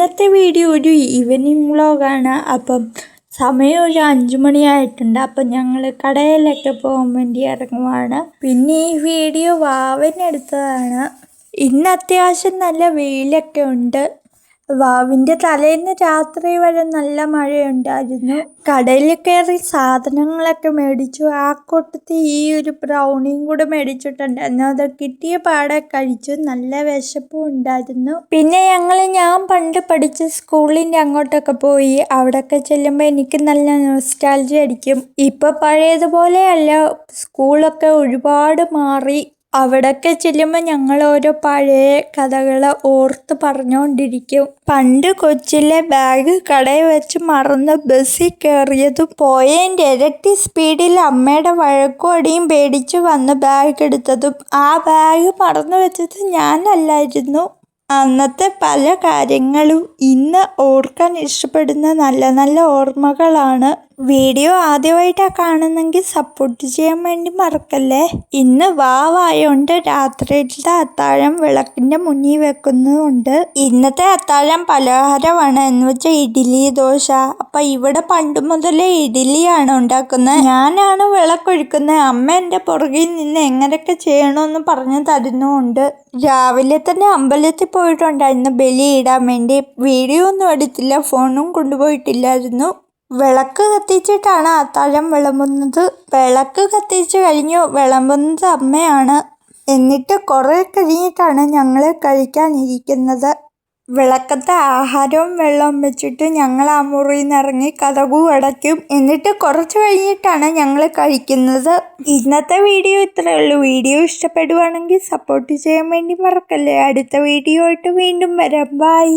ഇന്നത്തെ വീഡിയോ ഒരു ഈവനിങ് വ്ളോഗാണ്. അപ്പം സമയം ഒരു 5 മണിയായിട്ടുണ്ട്. അപ്പം ഞങ്ങൾ കടയിലൊക്കെ പോകാൻ വേണ്ടി ഇറങ്ങുവാണ്. പിന്നെ ഈ വീഡിയോ വാവിനെടുത്തതാണ്. ഇന്ന് അത്യാവശ്യം നല്ല വെയിലൊക്കെ ഉണ്ട്. വാവിൻ്റെ തലേന്ന് രാത്രി വരെ നല്ല മഴയുണ്ടായിരുന്നു. കടയിൽ കയറി സാധനങ്ങളൊക്കെ മേടിച്ചു. ആ കൂട്ടത്തിൽ ഈ ഒരു ബ്രൗണിയും കൂടെ മേടിച്ചിട്ടുണ്ടായിരുന്നു. അത് കിട്ടിയ പാടെ കഴിച്ചു. നല്ല വിശപ്പും ഉണ്ടായിരുന്നു. പിന്നെ ഞാൻ പണ്ട് പഠിച്ച സ്കൂളിൻ്റെ അങ്ങോട്ടൊക്കെ പോയി. അവിടെയൊക്കെ ചെല്ലുമ്പോൾ എനിക്ക് നല്ല നൊസ്റ്റാൾജിയ അടിക്കും. ഇപ്പം പഴയതുപോലെയല്ല, സ്കൂളൊക്കെ ഒരുപാട് മാറി. അവിടെയൊക്കെ ചെല്ലുമ്പോൾ ഞങ്ങൾ ഓരോ പഴയ കഥകൾ ഓർത്ത് പറഞ്ഞുകൊണ്ടിരിക്കും. പണ്ട് കൊച്ചിലെ ബാഗ് കടയിൽ വെച്ച് മറന്ന് ബസ്സിൽ കയറിയതും പോയതിൻ്റെ ഇരട്ടി സ്പീഡിൽ അമ്മയുടെ വഴക്കും അടിയും പേടിച്ച് വന്ന് ബാഗ് എടുത്തതും ആ ബാഗ് മറന്നു വെച്ചത് ഞാനല്ലായിരുന്നു. അന്നത്തെ പല കാര്യങ്ങളും ഇന്ന് ഓർക്കാൻ ഇഷ്ടപ്പെടുന്ന നല്ല നല്ല ഓർമ്മകളാണ്. വീഡിയോ ആദ്യമായിട്ടാണ് കാണുന്നെങ്കിൽ സപ്പോർട്ട് ചെയ്യാൻ വേണ്ടി മറക്കല്ലേ. ഇന്ന് വാവായോണ്ട് രാത്രിയിലത്തെ അത്താഴം വിളക്കിൻ്റെ മുന്നിൽ വെക്കുന്നുണ്ട്. ഇന്നത്തെ അത്താഴം പലഹാരമാണ്, എന്ന് വെച്ചാൽ ഇഡ്ഡലി ദോശ. അപ്പം ഇവിടെ പണ്ട് മുതലേ ഇഡ്ഡലിയാണ് ഉണ്ടാക്കുന്നത്. ഞാനാണ് വിളക്കൊഴുക്കുന്നത്. അമ്മ എൻ്റെ പുറകിൽ നിന്ന് എങ്ങനെയൊക്കെ ചെയ്യണമെന്ന് പറഞ്ഞു തരുന്നുമുണ്ട്. രാവിലെ തന്നെ അമ്പലത്തിൽ പോയിട്ടുണ്ടായിരുന്നു ബലിയിടാൻ വേണ്ടി. വീഡിയോ ഒന്നും എടുത്തില്ല, ഫോണും കൊണ്ടുപോയിട്ടില്ലായിരുന്നു. വിളക്ക് കത്തിച്ചിട്ടാണ് അത്താഴം വിളമ്പുന്നത്. വിളക്ക് കത്തിച്ച് കഴിഞ്ഞു വിളമ്പുന്നത് അമ്മയാണ്. എന്നിട്ട് കുറേ കഴിഞ്ഞിട്ടാണ് ഞങ്ങൾ കഴിക്കാനിരിക്കുന്നത്. വിളക്കത്തെ ആഹാരവും വെള്ളവും വെച്ചിട്ട് ഞങ്ങൾ ആ മുറിയിൽ നിന്ന് ഇറങ്ങി കതകും അടയ്ക്കും. എന്നിട്ട് കുറച്ച് കഴിഞ്ഞിട്ടാണ് ഞങ്ങൾ കഴിക്കുന്നത്. ഇന്നത്തെ വീഡിയോ ഇത്രയേ ഉള്ളൂ. വീഡിയോ ഇഷ്ടപ്പെടുവാണെങ്കിൽ സപ്പോർട്ട് ചെയ്യാൻ വേണ്ടി മറക്കല്ലേ. അടുത്ത വീഡിയോ ആയിട്ട് വീണ്ടും വരാം. ബൈ.